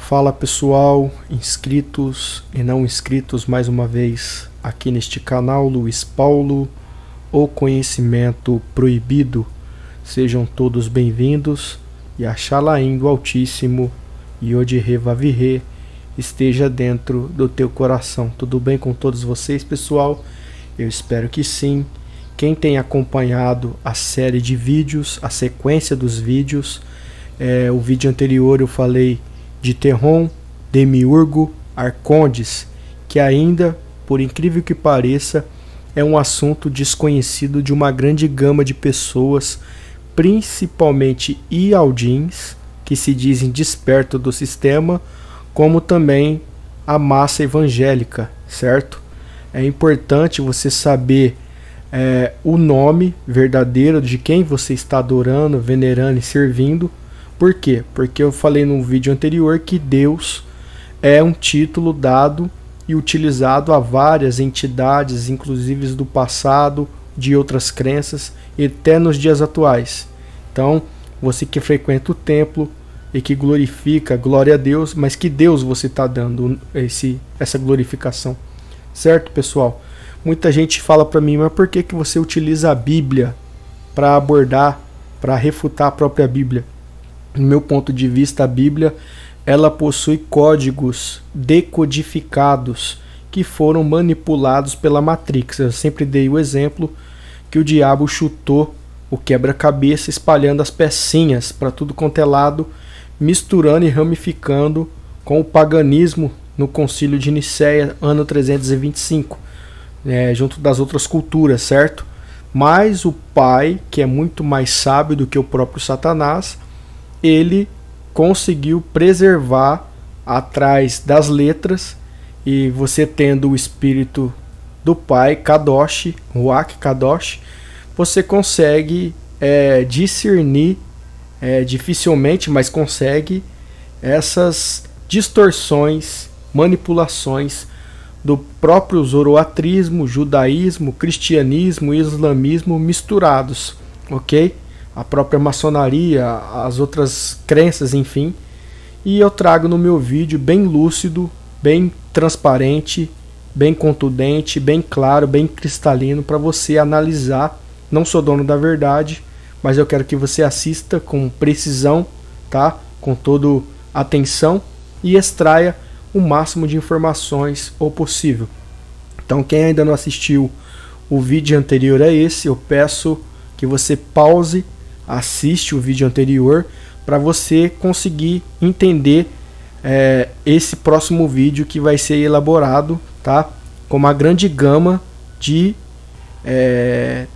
Fala pessoal, inscritos e não inscritos mais uma vez aqui neste canal Luiz Paulo, o conhecimento proibido. Sejam todos bem-vindos e a Xalaim do Altíssimo Yod He Vav He esteja dentro do teu coração. Tudo bem com todos vocês, pessoal? Eu espero que sim. Quem tem acompanhado a série de vídeos, a sequência dos vídeos, o vídeo anterior eu falei de Terron, Demiurgo, Arcondes, que ainda, por incrível que pareça, é um assunto desconhecido de uma grande gama de pessoas, principalmente ialdins, que se dizem despertos do sistema, como também a massa evangélica, certo? É importante você saber o nome verdadeiro de quem você está adorando, venerando e servindo. Por quê? Porque eu falei no vídeo anterior que Deus é um título dado e utilizado a várias entidades, inclusive do passado, de outras crenças, e até nos dias atuais. Então, você que frequenta o templo e que glorifica, glória a Deus, mas que Deus você está dando essa glorificação? Certo, pessoal? Muita gente fala para mim, mas por que você utiliza a Bíblia para abordar, para refutar a própria Bíblia? No meu ponto de vista, a Bíblia ela possui códigos decodificados que foram manipulados pela Matrix. Eu sempre dei o exemplo que o diabo chutou o quebra-cabeça espalhando as pecinhas para tudo quanto é lado, misturando e ramificando com o paganismo no Concílio de Nicéia, ano 325, junto das outras culturas, certo? Mas o Pai, que é muito mais sábio do que o próprio Satanás, ele conseguiu preservar atrás das letras, e você tendo o espírito do Pai, Kadosh, Ruach Kadosh, você consegue discernir, dificilmente, mas consegue essas distorções, manipulações do próprio zoroatrismo, judaísmo, cristianismo e islamismo misturados, ok? A própria maçonaria, as outras crenças, enfim. E eu trago no meu vídeo bem lúcido, bem transparente, bem contundente, bem claro, bem cristalino para você analisar. Não sou dono da verdade, mas eu quero que você assista com precisão, tá? Com toda atenção e extraia o máximo de informações o possível. Então, quem ainda não assistiu o vídeo anterior a esse, eu peço que você pause, assiste o vídeo anterior para você conseguir entender esse próximo vídeo que vai ser elaborado, tá? Com uma grande gama de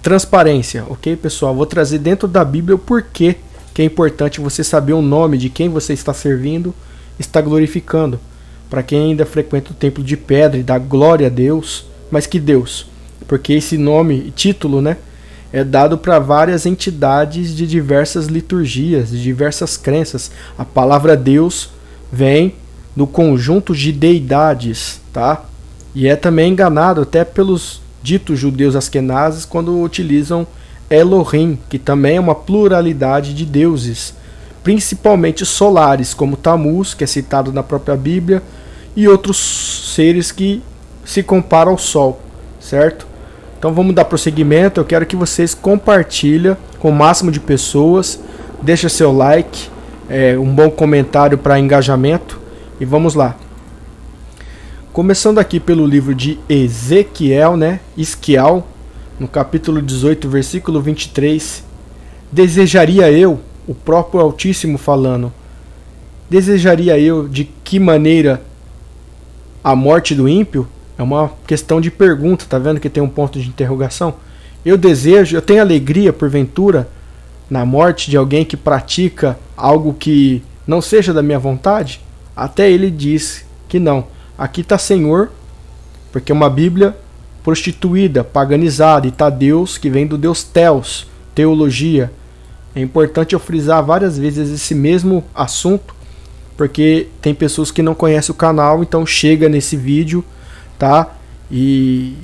transparência, ok, pessoal? Vou trazer dentro da Bíblia o porquê que é importante você saber o nome de quem você está servindo, está glorificando. Para quem ainda frequenta o templo de pedra e dá glória a Deus, mas que Deus? Porque esse nome, título, né? É dado para várias entidades de diversas liturgias, de diversas crenças. A palavra Deus vem do conjunto de deidades, tá? E é também enganado até pelos ditos judeus askenazes quando utilizam Elohim, que também é uma pluralidade de deuses, principalmente solares, como Tammuz, que é citado na própria Bíblia, e outros seres que se comparam ao Sol, certo? Então vamos dar prosseguimento. Eu quero que vocês compartilhem com o máximo de pessoas. Deixa seu like, um bom comentário para engajamento. E vamos lá. Começando aqui pelo livro de Ezequiel, Esquial, no capítulo 18, versículo 23. Desejaria eu, o próprio Altíssimo falando, desejaria eu de que maneira a morte do ímpio? É uma questão de pergunta, tá vendo que tem um ponto de interrogação? Eu tenho alegria, porventura, na morte de alguém que pratica algo que não seja da minha vontade? Até ele diz que não. Aqui está Senhor, porque é uma Bíblia prostituída, paganizada, e está Deus, que vem do Deus Theos, teologia. É importante eu frisar várias vezes esse mesmo assunto, porque tem pessoas que não conhecem o canal, então chega nesse vídeo, tá? E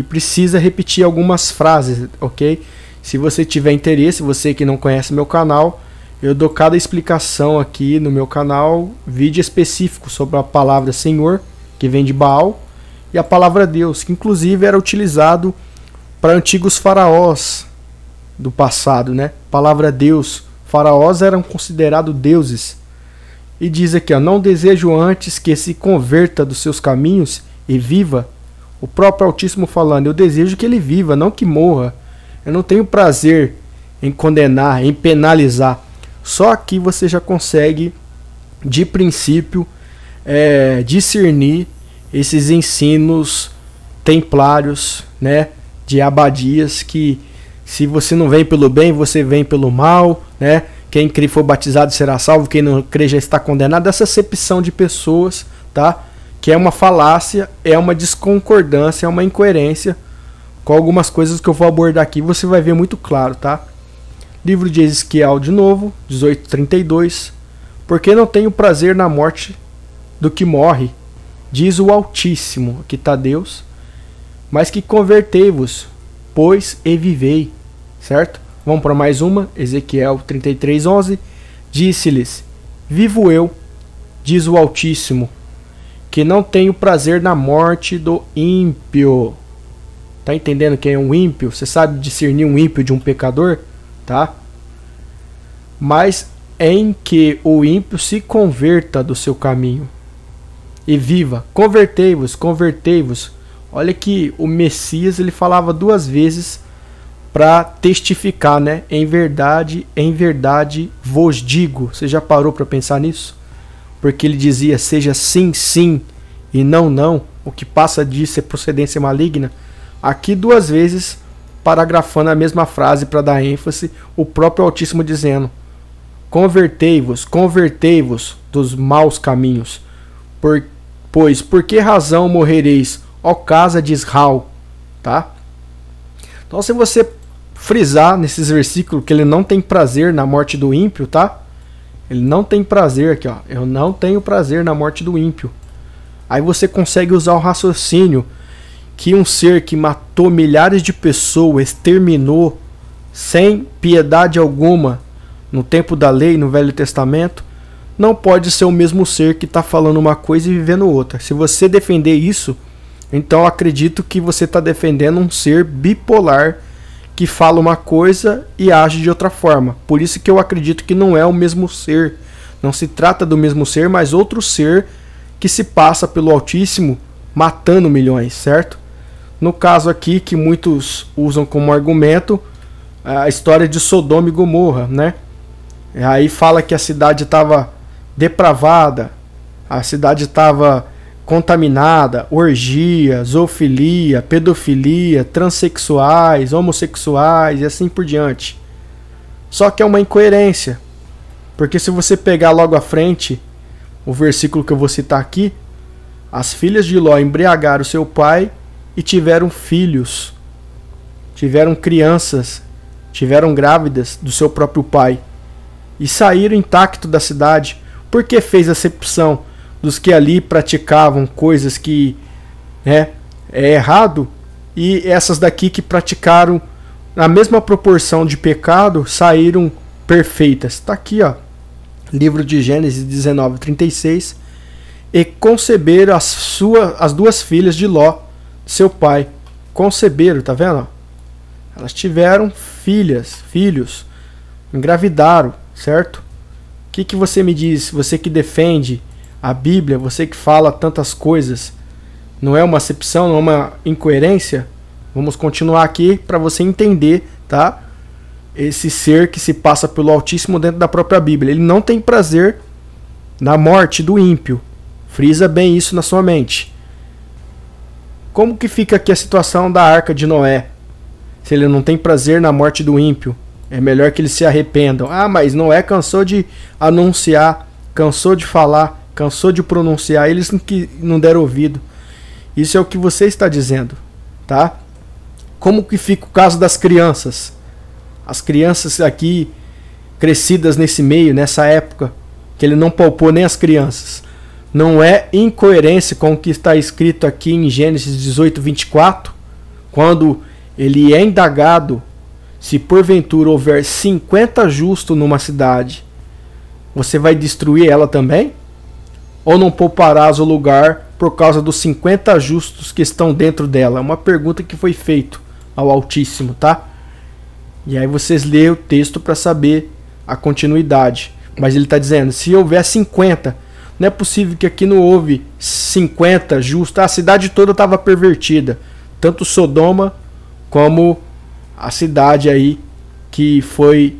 precisa repetir algumas frases, ok? Se você tiver interesse, você que não conhece meu canal, Eu dou cada explicação aqui no meu canal, vídeo específico sobre a palavra Senhor, que vem de Baal, e a palavra Deus, que inclusive era utilizado para antigos faraós do passado, né? Palavra Deus, faraós eram considerados deuses. E diz aqui, ó, não desejo antes que se converta dos seus caminhos e viva. O próprio Altíssimo falando, eu desejo que ele viva, não que morra. Eu não tenho prazer em condenar, em penalizar. Só aqui você já consegue, de princípio, discernir esses ensinos templários, né, de abadias, que se você não vem pelo bem, você vem pelo mal, né? Quem crê for batizado será salvo, quem não crê já está condenado. Essa acepção de pessoas, tá? Que é uma falácia, é uma desconcordância, é uma incoerência com algumas coisas que eu vou abordar aqui, você vai ver muito claro, tá? Livro de Ezequiel de novo, 18:32. Porque não tenho prazer na morte do que morre, diz o Altíssimo, aqui está Deus, mas que convertei-vos, pois e vivei, certo? Vamos para mais uma, Ezequiel 33:11. Disse-lhes, vivo eu, diz o Altíssimo, que não tenho prazer na morte do ímpio. Tá entendendo quem é um ímpio? Você sabe discernir um ímpio de um pecador? Tá? Mas em que o ímpio se converta do seu caminho e viva. Convertei-vos, convertei-vos. Olha que o Messias ele falava duas vezes para testificar, né? Em verdade vos digo. Você já parou para pensar nisso? Porque ele dizia, seja sim, sim e não, não. O que passa disso é procedência maligna. Aqui duas vezes, paragrafando a mesma frase para dar ênfase, o próprio Altíssimo dizendo, convertei-vos, convertei-vos dos maus caminhos. Pois, por que razão morrereis, ó casa de Israel? Tá? Então, se você frisar nesses versículos que ele não tem prazer na morte do ímpio, tá? Ele não tem prazer aqui, ó. Eu não tenho prazer na morte do ímpio. Aí você consegue usar o raciocínio que um ser que matou milhares de pessoas, exterminou sem piedade alguma no tempo da lei, no Velho Testamento, não pode ser o mesmo ser que está falando uma coisa e vivendo outra. Se você defender isso, então eu acredito que você está defendendo um ser bipolar que fala uma coisa e age de outra forma. Por isso que eu acredito que não é o mesmo ser. Não se trata do mesmo ser, mas outro ser que se passa pelo Altíssimo matando milhões, certo? No caso aqui, que muitos usam como argumento, a história de Sodoma e Gomorra, né? Aí fala que a cidade estava depravada, a cidade estava contaminada, orgia, zoofilia, pedofilia, transexuais, homossexuais e assim por diante. Só que é uma incoerência, porque se você pegar logo à frente o versículo que eu vou citar aqui, as filhas de Ló embriagaram seu pai e tiveram filhos, tiveram crianças, tiveram grávidas do seu próprio pai e saíram intactos da cidade. Por que fez acepção dos que ali praticavam coisas que é errado e essas daqui que praticaram na mesma proporção de pecado saíram perfeitas? Está aqui, ó, livro de Gênesis 19:36. E conceberam as duas filhas de Ló, seu pai. Conceberam, tá vendo? Elas tiveram filhos, engravidaram, certo? O que você me diz? Você que defende a Bíblia, você que fala tantas coisas, não é uma acepção, não é uma incoerência? Vamos continuar aqui para você entender, tá? Esse ser que se passa pelo Altíssimo dentro da própria Bíblia. Ele não tem prazer na morte do ímpio. Frisa bem isso na sua mente. Como que fica aqui a situação da Arca de Noé? Se ele não tem prazer na morte do ímpio, é melhor que eles se arrependam. Ah, mas Noé cansou de anunciar, cansou de falar, cansou de pronunciar, eles que não deram ouvido. Isso é o que você está dizendo, tá? Como que fica o caso das crianças? As crianças aqui, crescidas nesse meio, nessa época, que ele não poupou nem as crianças. Não é incoerência com o que está escrito aqui em Gênesis 18:24, quando ele é indagado se porventura houver 50 justos numa cidade você vai destruir ela também? Ou não pouparás o lugar por causa dos 50 justos que estão dentro dela? É uma pergunta que foi feita ao Altíssimo, tá? E aí vocês lêem o texto para saber a continuidade. Mas ele está dizendo, se houver 50, não é possível que aqui não houve 50 justos. A cidade toda estava pervertida. Tanto Sodoma como a cidade aí que foi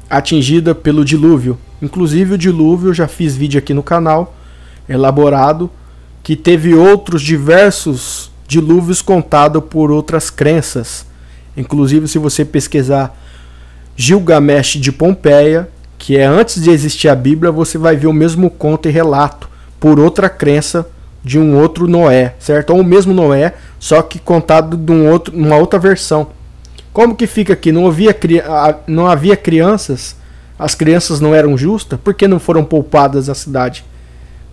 atingida pelo dilúvio. Inclusive o dilúvio, eu já fiz vídeo aqui no canal, elaborado, que teve outros diversos dilúvios contados por outras crenças. Inclusive, se você pesquisar Gilgamesh de Pompeia, que é antes de existir a Bíblia, você vai ver o mesmo conto e relato por outra crença de um outro Noé, certo? Ou o mesmo Noé, só que contado de uma outra versão. Como que fica aqui? Não havia crianças? As crianças não eram justas? Por que não foram poupadas a cidade?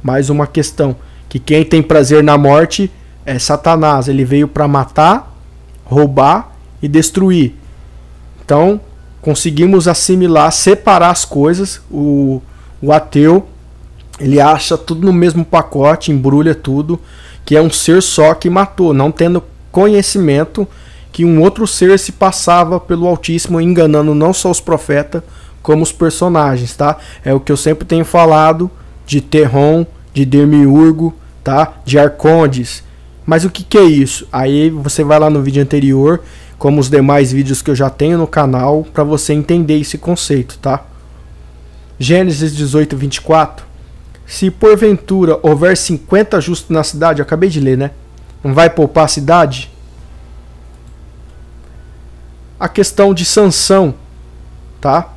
Mais uma questão, que quem tem prazer na morte é Satanás. Ele veio para matar, roubar e destruir. Então, conseguimos assimilar, separar as coisas. O ateu, ele acha tudo no mesmo pacote, embrulha tudo, que é um ser só que matou, não tendo conhecimento que um outro ser se passava pelo Altíssimo, enganando não só os profetas, como os personagens, tá? É o que eu sempre tenho falado de Terron, de Demiurgo, tá? De Arcondes. Mas o que é isso? Aí você vai lá no vídeo anterior, como os demais vídeos que eu já tenho no canal, para você entender esse conceito, tá? Gênesis 18, 24. Se porventura houver 50 justos na cidade, eu acabei de ler, né? Não vai poupar a cidade? A questão de Sansão, tá?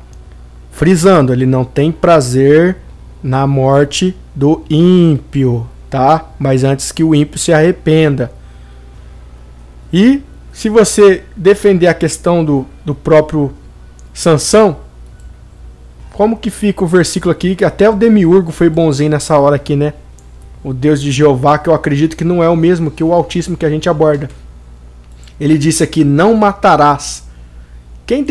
Frisando, ele não tem prazer na morte do ímpio, tá? Mas antes que o ímpio se arrependa. E se você defender a questão do próprio Sansão, como que fica o versículo aqui, que até o Demiurgo foi bonzinho nessa hora aqui, né? O Deus de Jeová, que eu acredito que não é o mesmo que o Altíssimo que a gente aborda. Ele disse aqui, não matarás. Quem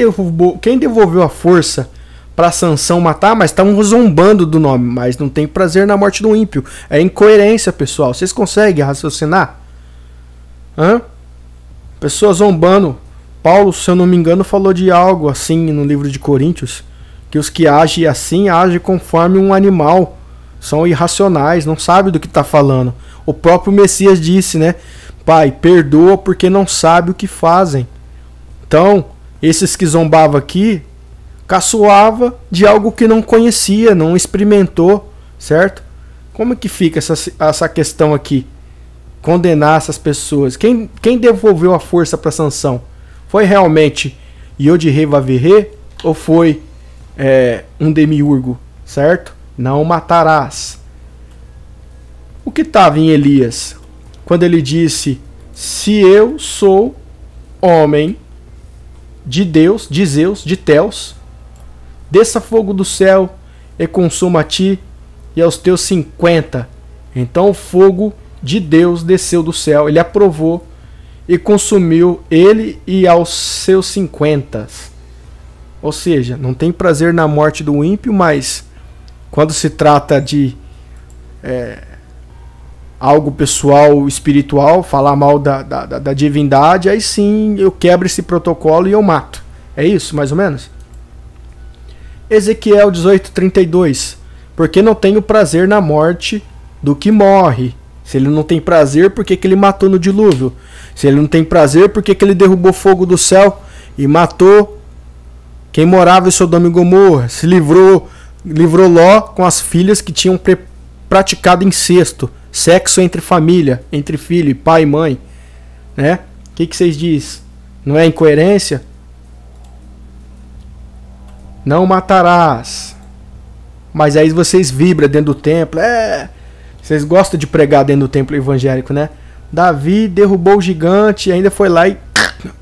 devolveu a força para Sansão matar? Mas estavam zombando do nome, mas não tem prazer na morte do ímpio. É incoerência, pessoal. Vocês conseguem raciocinar? Pessoa zombando. Paulo, se eu não me engano, falou de algo assim no livro de Coríntios, que os que agem assim, agem conforme um animal. São irracionais, não sabem do que está falando. O próprio Messias disse, né? Pai, perdoa porque não sabe o que fazem. Então, esses que zombavam aqui, caçoava de algo que não conhecia, não experimentou, certo? Como que fica essa questão aqui? Condenar essas pessoas. Quem devolveu a força para Sansão? Foi realmente Yod-Heh Vav-Heh ou foi um demiurgo, certo? Não matarás. O que estava em Elias? Quando ele disse, se eu sou homem de Deus, de Zeus, de Teus, desça fogo do céu e consuma a ti e aos teus 50. Então o fogo de Deus desceu do céu, ele aprovou e consumiu ele e aos seus 50. Ou seja, não tem prazer na morte do ímpio, mas quando se trata de algo pessoal, espiritual, falar mal da divindade, aí sim eu quebro esse protocolo e eu mato. É isso, mais ou menos? Ezequiel 18:32. Porque não tenho prazer na morte do que morre. Se ele não tem prazer, por que ele matou no dilúvio? Se ele não tem prazer, por que ele derrubou fogo do céu e matou quem morava em Sodoma e Gomorra? Se livrou Ló com as filhas que tinham praticado incesto, sexo entre família, entre filho, pai e mãe, né? O que vocês dizem? Não é incoerência? Não matarás. Mas aí vocês vibram dentro do templo. Vocês gostam de pregar dentro do templo evangélico, né? Davi derrubou o gigante e ainda foi lá e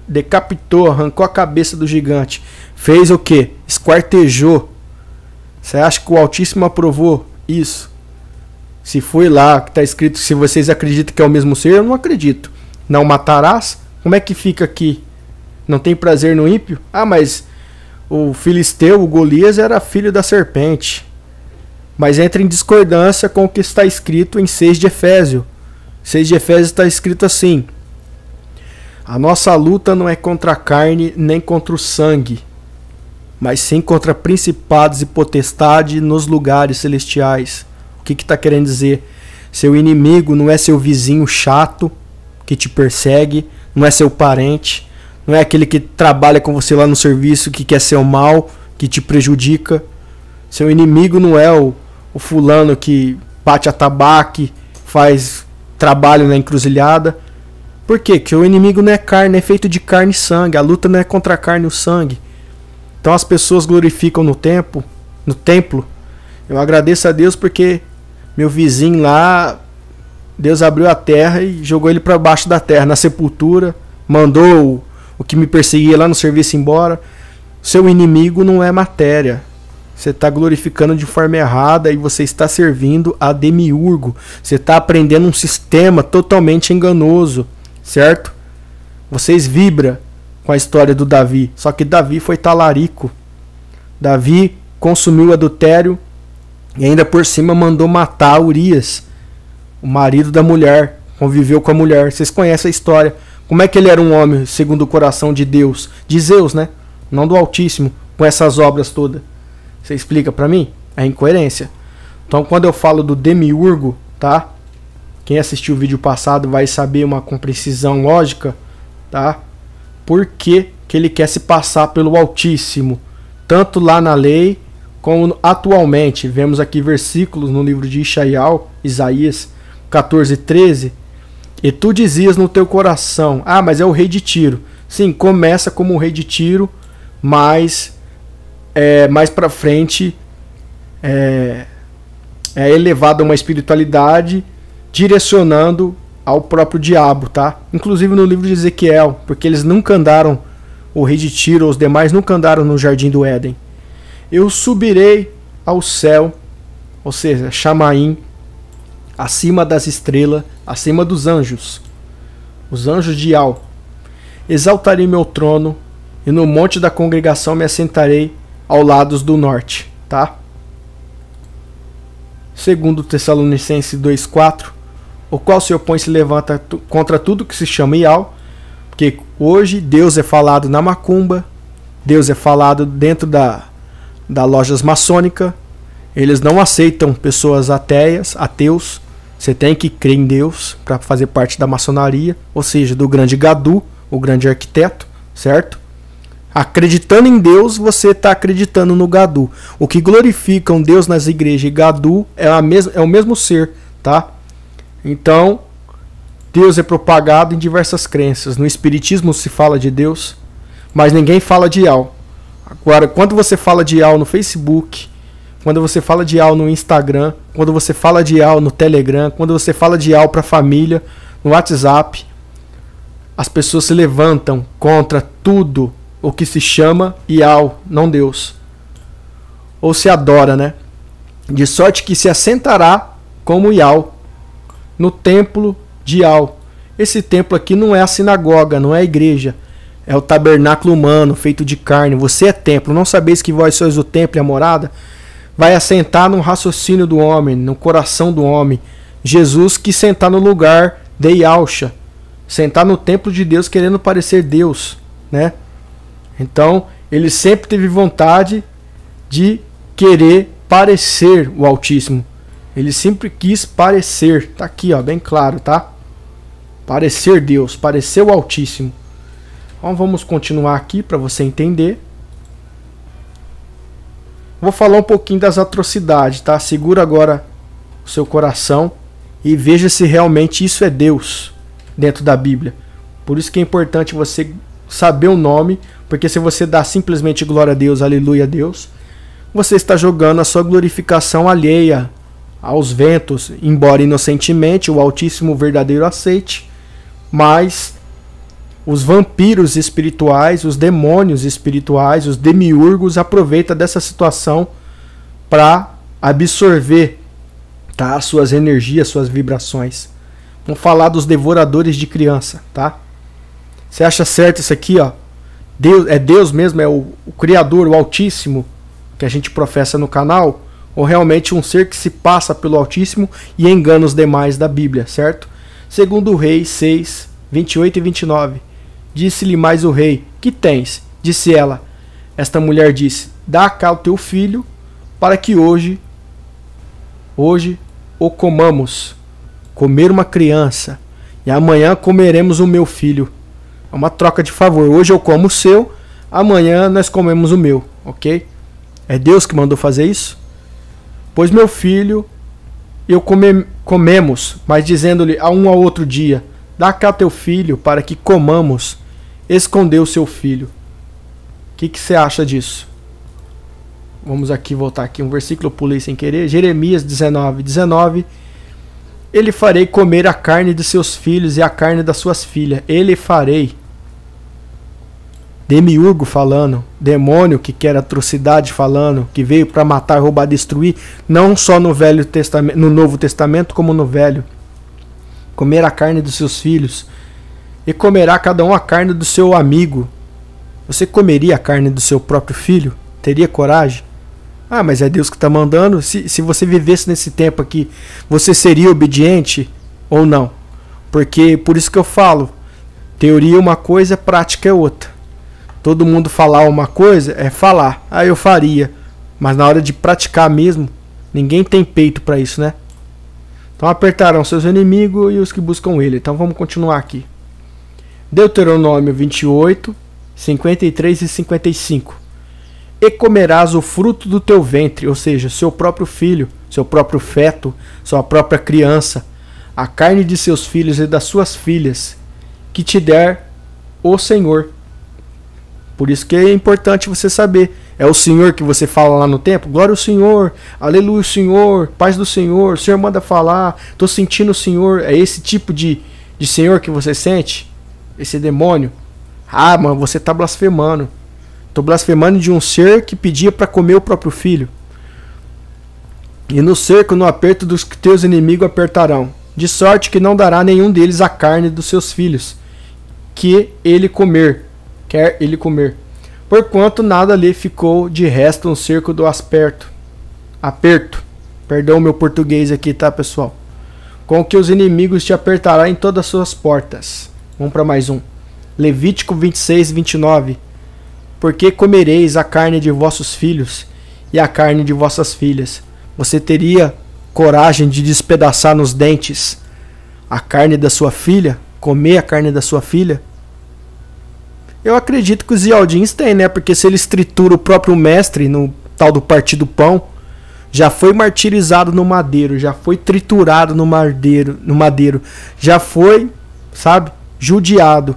decapitou, arrancou a cabeça do gigante. Fez o quê? Esquartejou. Você acha que o Altíssimo aprovou isso? Se foi lá que está escrito, se vocês acreditam que é o mesmo ser, eu não acredito. Não matarás? Como é que fica aqui? Não tem prazer no ímpio? Ah, mas o filisteu, o Golias, era filho da serpente. Mas entra em discordância com o que está escrito em 6 de Efésios. 6 de Efésios está escrito assim: a nossa luta não é contra a carne nem contra o sangue, mas sim contra principados e potestades nos lugares celestiais. O que está querendo dizer? Seu inimigo não é seu vizinho chato que te persegue, não é seu parente, não é aquele que trabalha com você lá no serviço, que quer seu mal, que te prejudica. Seu inimigo não é o fulano que bate atabaque, faz trabalho na encruzilhada. Por quê? Porque o inimigo não é carne, é feito de carne e sangue. A luta não é contra a carne e o sangue. Então as pessoas glorificam no templo. Eu agradeço a Deus porque meu vizinho lá, Deus abriu a terra e jogou ele para baixo da terra, na sepultura. Mandou o que me perseguia lá no serviço embora. Seu inimigo não é matéria. Você está glorificando de forma errada e você está servindo a demiurgo. Você está aprendendo um sistema totalmente enganoso, certo? Vocês vibram com a história do Davi. Só que Davi foi talarico. Davi consumiu o adultério e ainda por cima mandou matar Urias, o marido da mulher. Conviveu com a mulher. Vocês conhecem a história. Como é que ele era um homem segundo o coração de Deus? De Zeus, né? Não do Altíssimo, com essas obras todas. Você explica pra mim? É incoerência. Então quando eu falo do demiurgo, tá? Quem assistiu o vídeo passado vai saber uma com precisão lógica, tá? Por que ele quer se passar pelo Altíssimo? Tanto lá na lei, como atualmente. Vemos aqui versículos no livro de Isaías 14:13. E tu dizias no teu coração: ah, mas é o rei de Tiro. Sim, começa como o rei de Tiro, mas mais pra frente é elevado a uma espiritualidade direcionando ao próprio diabo, tá? Inclusive no livro de Ezequiel, porque eles nunca andaram, o rei de Tiro, os demais nunca andaram no jardim do Éden. Eu subirei ao céu, ou seja, Chamaim, acima das estrelas, acima dos anjos, os anjos de Ial. Exaltarei meu trono e no monte da congregação me assentarei ao lado do norte, tá? Segundo Tessalonicenses 2:4, o qual se opõe e se levanta contra tudo que se chama Ial, porque hoje Deus é falado na macumba, Deus é falado dentro da lojas maçônica. Eles não aceitam pessoas ateus. Você tem que crer em Deus para fazer parte da maçonaria, ou seja, do grande Gadu, o grande arquiteto, certo? Acreditando em Deus, você está acreditando no Gadu. O que glorificam Deus nas igrejas e Gadu é o mesmo ser, tá? Então, Deus é propagado em diversas crenças. No Espiritismo se fala de Deus, mas ninguém fala de Ial. Agora, quando você fala de Ial no Facebook, quando você fala de Ial no Instagram, quando você fala de Ial no Telegram, quando você fala de Ial para a família, no WhatsApp, as pessoas se levantam contra tudo o que se chama Ial, não Deus. Ou se adora, né? De sorte que se assentará como Ial no templo de Ial. Esse templo aqui não é a sinagoga, não é a igreja. É o tabernáculo humano, feito de carne. Você é templo. Não sabeis que vós sois o templo e a morada? Vai assentar no raciocínio do homem, no coração do homem. Jesus quis sentar no lugar de Yahusha, sentar no templo de Deus querendo parecer Deus, né? Então, ele sempre teve vontade de querer parecer o Altíssimo. Ele sempre quis parecer. Tá aqui, ó, bem claro, tá? Parecer Deus, parecer o Altíssimo. Então, vamos continuar aqui para você entender. Vou falar um pouquinho das atrocidades, tá? Segura agora o seu coração e veja se realmente isso é Deus dentro da Bíblia. Por isso que é importante você saber o nome, porque se você dá simplesmente glória a Deus, aleluia a Deus, você está jogando a sua glorificação alheia aos ventos, embora inocentemente o Altíssimo verdadeiro aceite, mas os vampiros espirituais, os demônios espirituais, os demiurgos aproveitam dessa situação para absorver, tá, suas energias, suas vibrações. Vamos falar dos devoradores de criança, tá? Você acha certo isso aqui, ó? Deus mesmo, é o Criador, o Altíssimo, que a gente professa no canal, ou realmente um ser que se passa pelo Altíssimo e engana os demais da Bíblia, certo? Segundo o Reis 6, 28 e 29. Disse-lhe mais o rei: que tens? Disse ela. Esta mulher disse: dá cá o teu filho, para que hoje o comamos. Comer uma criança, e amanhã comeremos o meu filho. É uma troca de favor. Hoje eu como o seu, amanhã nós comemos o meu, ok? É Deus que mandou fazer isso? Pois meu filho, comemos, mas dizendo-lhe a um ao outro dia: dá cá teu filho, para que comamos. Escondeu seu filho. O que você acha disso? Vamos aqui voltar aqui um versículo, eu pulei sem querer. Jeremias 19:19. Ele farei comer a carne de seus filhos e a carne das suas filhas. Ele farei. Demiurgo falando, demônio que quer atrocidade falando, que veio para matar, roubar, destruir, não só no Velho Testamento, no Novo Testamento, como no Velho. Comer a carne dos seus filhos, e comerá cada um a carne do seu amigo. Você comeria a carne do seu próprio filho? Teria coragem? Ah, mas é Deus que está mandando. Se você vivesse nesse tempo aqui, você seria obediente ou não? Porque, por isso que eu falo, teoria é uma coisa, prática é outra. Todo mundo falar uma coisa é falar, ah, eu faria, mas na hora de praticar mesmo, ninguém tem peito para isso, né? Então apertarão seus inimigos e os que buscam ele. Então vamos continuar aqui. Deuteronômio 28, 53 e 55. E comerás o fruto do teu ventre, ou seja, seu próprio filho, seu próprio feto, sua própria criança, a carne de seus filhos e das suas filhas, que te der o Senhor. Por isso que é importante você saber. É o Senhor que você fala lá no templo? Glória ao Senhor, aleluia Senhor, paz do Senhor, o Senhor manda falar, estou sentindo o Senhor. É esse tipo de Senhor que você sente? Esse demônio? Ah, mano, você está blasfemando. Estou blasfemando de um ser que pedia para comer o próprio filho. E no cerco, no aperto dos que teus inimigos apertarão, de sorte que não dará nenhum deles a carne dos seus filhos, que ele comer, quer ele comer. Porquanto nada lhe ficou de resto no cerco do aperto. Perdão o meu português aqui, tá, pessoal? Com que os inimigos te apertará em todas as suas portas. Vamos para mais um. Levítico 26, 29. Porque comereis a carne de vossos filhos e a carne de vossas filhas. Você teria coragem de despedaçar nos dentes a carne da sua filha? Comer a carne da sua filha? Eu acredito que os Ialdins têm, né? Porque se eles trituram o próprio mestre no tal do Partido Pão, já foi martirizado no madeiro, já foi triturado no madeiro, já foi, sabe, judiado.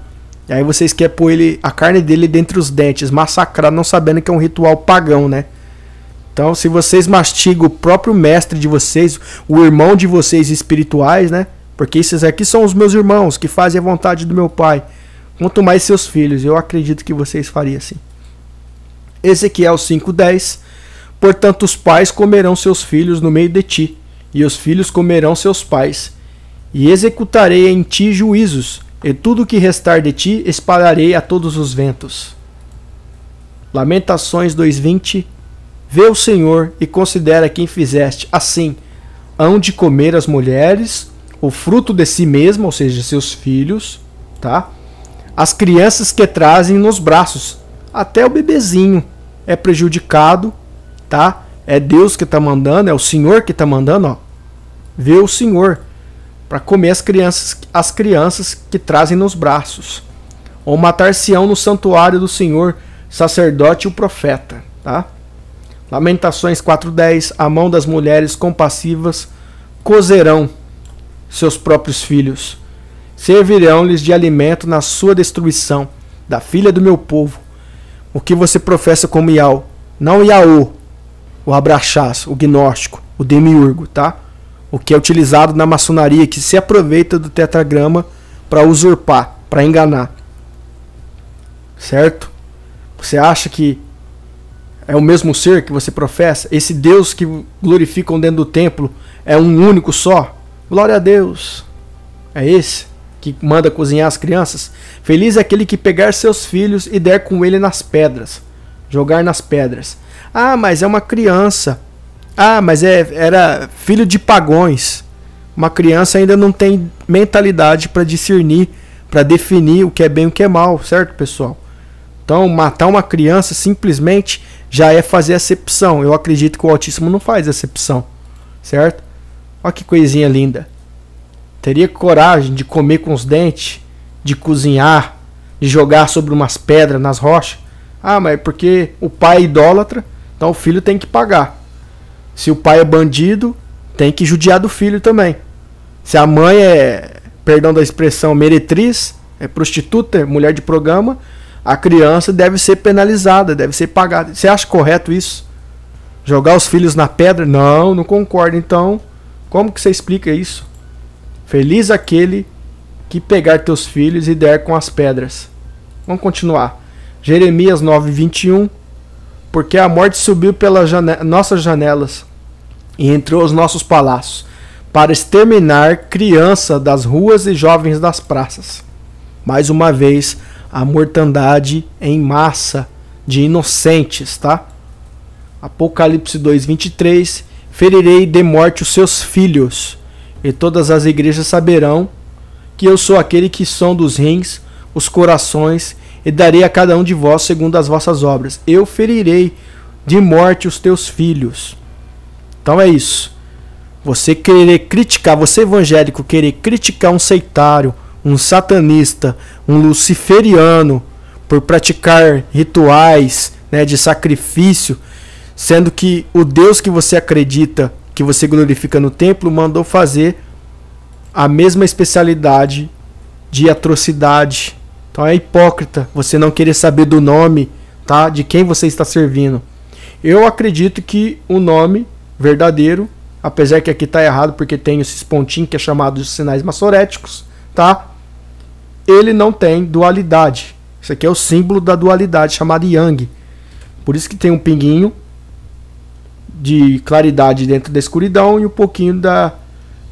E aí vocês querem pôr a carne dele dentre os dentes, massacrar, não sabendo que é um ritual pagão, né? Então, se vocês mastigam o próprio mestre de vocês, o irmão de vocês espirituais, né? Porque esses aqui são os meus irmãos que fazem a vontade do meu pai. Quanto mais seus filhos, eu acredito que vocês fariam assim. Ezequiel 5:10. Portanto, os pais comerão seus filhos no meio de ti, e os filhos comerão seus pais. E executarei em ti juízos, e tudo o que restar de ti espalharei a todos os ventos. Lamentações 2:20. Vê o Senhor e considera quem fizeste. Assim, hão de comer as mulheres o fruto de si mesma, ou seja, seus filhos, tá? As crianças que trazem nos braços, até o bebezinho é prejudicado, tá? É Deus que está mandando, é o Senhor que está mandando, ó. Vê o Senhor para comer as crianças que trazem nos braços. Ou matar-se-ão no santuário do Senhor, sacerdote e o profeta, tá? Lamentações 4:10. A mão das mulheres compassivas cozerão seus próprios filhos. Servirão-lhes de alimento na sua destruição, da filha do meu povo. O que você professa como Iau, não Iaô, o Abraxás, o gnóstico, o demiurgo, tá? O que é utilizado na maçonaria, que se aproveita do tetragrama para usurpar, para enganar. Certo? Você acha que é o mesmo ser que você professa? Esse Deus que glorificam dentro do templo é um único só? Glória a Deus. É esse? que manda cozinhar as crianças? Feliz é aquele que pegar seus filhos e der com ele nas pedras, jogar nas pedras. Ah, mas é uma criança. Ah, mas era filho de pagões. Uma criança ainda não tem mentalidade para discernir, para definir o que é bem e o que é mal, certo, pessoal? Então, matar uma criança simplesmente já é fazer acepção. Eu acredito que o Altíssimo não faz acepção, certo? Olha que coisinha linda. Teria coragem de comer com os dentes, de cozinhar, de jogar sobre umas pedras nas rochas? Ah, mas é porque o pai é idólatra, então o filho tem que pagar. Se o pai é bandido, tem que judiar do filho também. Se a mãe é, perdão da expressão, meretriz, é prostituta, é mulher de programa, a criança deve ser penalizada, deve ser pagada. Você acha correto isso? Jogar os filhos na pedra? Não, não concordo. Então, como que você explica isso? Feliz aquele que pegar teus filhos e der com as pedras. Vamos continuar. Jeremias 9:21. Porque a morte subiu pelas nossas janelas e entrou aos nossos palácios, para exterminar criança das ruas e jovens das praças. Mais uma vez, a mortandade em massa de inocentes, tá? Apocalipse 2:23. Ferirei de morte os seus filhos, e todas as igrejas saberão que eu sou aquele que sonda os rins, os corações, e darei a cada um de vós segundo as vossas obras. Eu ferirei de morte os teus filhos. Então é isso. Você querer criticar, você evangélico querer criticar um sectário, um satanista, um luciferiano, por praticar rituais, né, de sacrifício, sendo que o Deus que você acredita, que você glorifica no templo, mandou fazer a mesma especialidade de atrocidade. Então é hipócrita você não querer saber do nome, tá, de quem você está servindo. Eu acredito que o nome verdadeiro, apesar que aqui está errado porque tem esses pontinhos que é chamado de sinais maçoréticos, tá? Ele não tem dualidade. Isso aqui é o símbolo da dualidade, chamado Yang. Por isso que tem um pinguinho de claridade dentro da escuridão e um pouquinho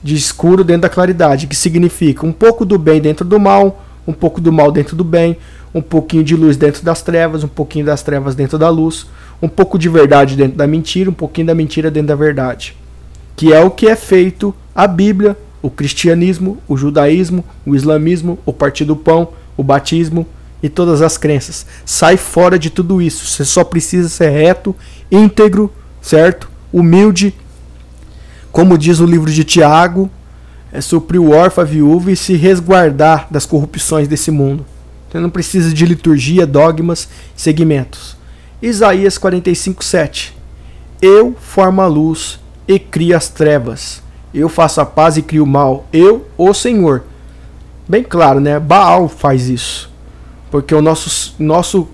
de escuro dentro da claridade, que significa um pouco do bem dentro do mal, um pouco do mal dentro do bem, um pouquinho de luz dentro das trevas, um pouquinho das trevas dentro da luz, um pouco de verdade dentro da mentira, um pouquinho da mentira dentro da verdade. Que é o que é feito a Bíblia, o cristianismo, o judaísmo, o islamismo, o partido do pão, o batismo e todas as crenças. Sai fora de tudo isso. Você só precisa ser reto, íntegro, certo? Humilde. Como diz o livro de Tiago, é suprir o órfão, a viúva e se resguardar das corrupções desse mundo. Você não precisa de liturgia, dogmas, segmentos. Isaías 45:7. Eu formo a luz e crio as trevas. Eu faço a paz e crio o mal. Eu, o Senhor. Bem claro, né? Baal faz isso. Porque o nosso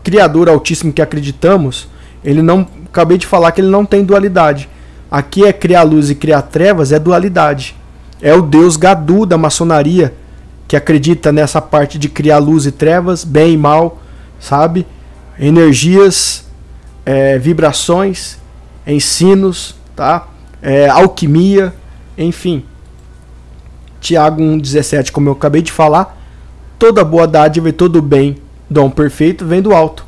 Criador Altíssimo que acreditamos, ele não, acabei de falar que ele não tem dualidade. Aqui é criar luz e criar trevas, é dualidade. É o Deus Gadu da maçonaria, que acredita nessa parte de criar luz e trevas, bem e mal, sabe? Energias, vibrações, ensinos, tá? Alquimia, enfim. Tiago 1,17, como eu acabei de falar, toda boa dádiva e todo bem, dom perfeito, vem do alto,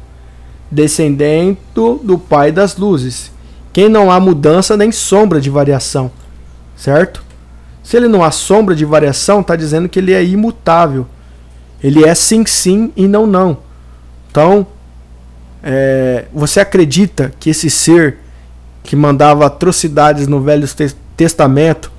descendendo do Pai das luzes. Quem não há mudança nem sombra de variação, certo? Se ele não há sombra de variação, está dizendo que ele é imutável. Ele é sim, sim e não, não. Então, você acredita que esse ser que mandava atrocidades no Velho Testamento,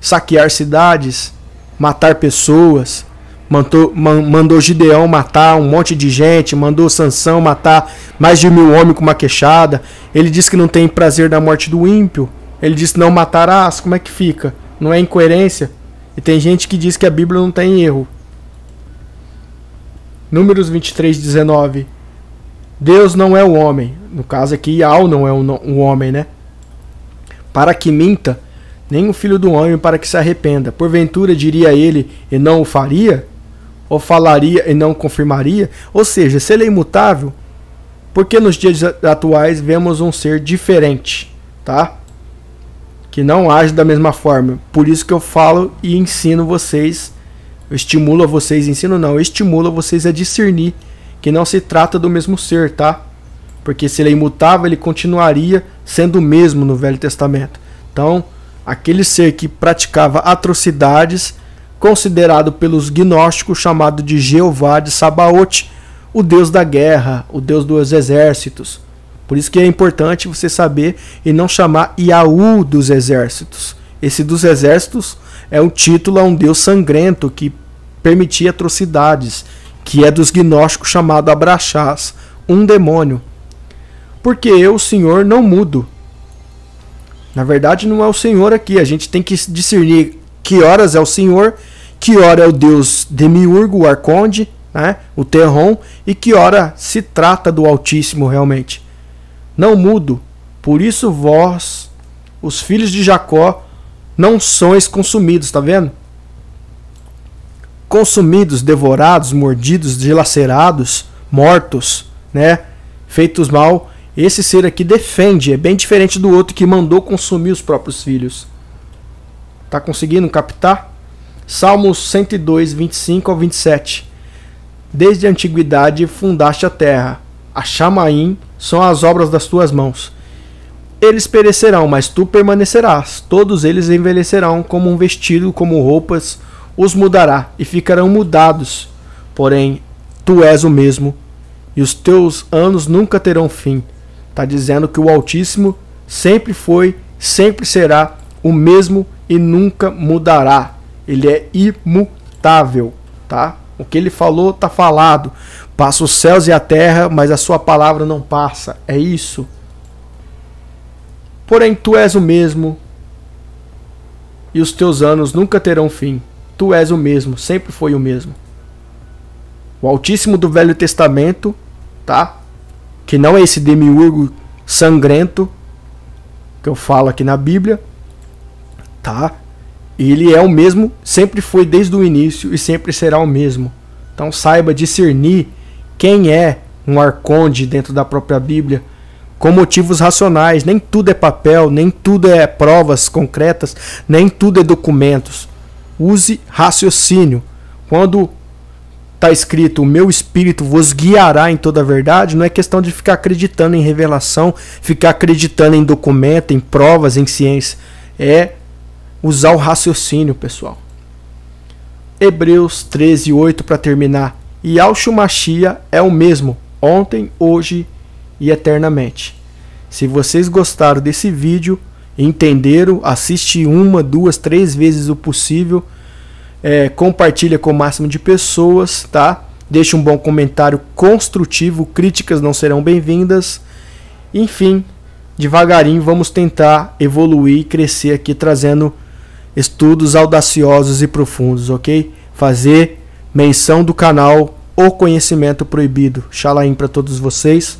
saquear cidades, matar pessoas, mandou Gideão matar um monte de gente, mandou Sansão matar mais de 1000 homens com uma queixada, ele diz que não tem prazer na morte do ímpio, ele diz não matarás, como é que fica? Não é incoerência? E tem gente que diz que a Bíblia não tem erro. Números 23:19. Deus não é o homem, no caso aqui Yahweh não é o homem, né? Para que minta, nem o filho do homem para que se arrependa. Porventura diria ele e não o faria? Ou falaria e não confirmaria? Ou seja, se ele é imutável, porque nos dias atuais vemos um ser diferente, tá? que não age da mesma forma. Por isso que eu falo e ensino vocês, eu estimulo a vocês, ensino não, eu estimulo a vocês a discernir que não se trata do mesmo ser, tá? Porque se ele é imutável, ele continuaria sendo o mesmo no Velho Testamento. Então, aquele ser que praticava atrocidades, considerado pelos gnósticos chamado de Jeová de Sabaote, o Deus da guerra, o Deus dos exércitos. Por isso que é importante você saber e não chamar Yahu dos exércitos. Esse dos exércitos é um título a um Deus sangrento que permitia atrocidades, que é dos gnósticos chamado Abraxás, um demônio. Porque eu, o Senhor, não mudo. Na verdade não é o Senhor aqui, a gente tem que discernir que horas é o Senhor, que hora é o Deus Demiurgo, o Arconde, né, o Terron, e que hora se trata do Altíssimo realmente. Não mudo, por isso vós, os filhos de Jacó, não sois consumidos, tá vendo? Consumidos, devorados, mordidos, dilacerados, mortos, né? Feitos mal. Esse ser aqui defende, é bem diferente do outro que mandou consumir os próprios filhos. Tá conseguindo captar? Salmos 102, 25 ao 27. Desde a antiguidade fundaste a terra. A Chamaim são as obras das tuas mãos. Eles perecerão, mas tu permanecerás. Todos eles envelhecerão como um vestido, como roupas, os mudará e ficarão mudados. Porém, tu és o mesmo, e os teus anos nunca terão fim. Está dizendo que o Altíssimo sempre foi, sempre será o mesmo e nunca mudará. Ele é imutável, tá? O que ele falou está falado. Passa os céus e a terra, mas a sua palavra não passa. É isso. Porém, tu és o mesmo, e os teus anos nunca terão fim. Tu és o mesmo, sempre foi o mesmo. O Altíssimo do Velho Testamento, tá? Que não é esse demiurgo sangrento que eu falo aqui na Bíblia, tá? Ele é o mesmo, sempre foi desde o início e sempre será o mesmo. Então saiba discernir quem é um arconde dentro da própria Bíblia, com motivos racionais. Nem tudo é papel, nem tudo é provas concretas, nem tudo é documentos. Use raciocínio. Quando está escrito, o meu espírito vos guiará em toda a verdade, não é questão de ficar acreditando em revelação, ficar acreditando em documento, em provas, em ciência. É usar o raciocínio, pessoal. Hebreus 13, 8 para terminar. E Yahshua Mashiach é o mesmo, ontem, hoje e eternamente. Se vocês gostaram desse vídeo, entenderam, assiste 1, 2, 3 vezes o possível. Compartilha com o máximo de pessoas, tá? Deixa um bom comentário construtivo, críticas não serão bem-vindas. Enfim, devagarinho vamos tentar evoluir e crescer aqui, trazendo estudos audaciosos e profundos, ok? Fazer menção do canal O Conhecimento Proibido. Xalaim para todos vocês.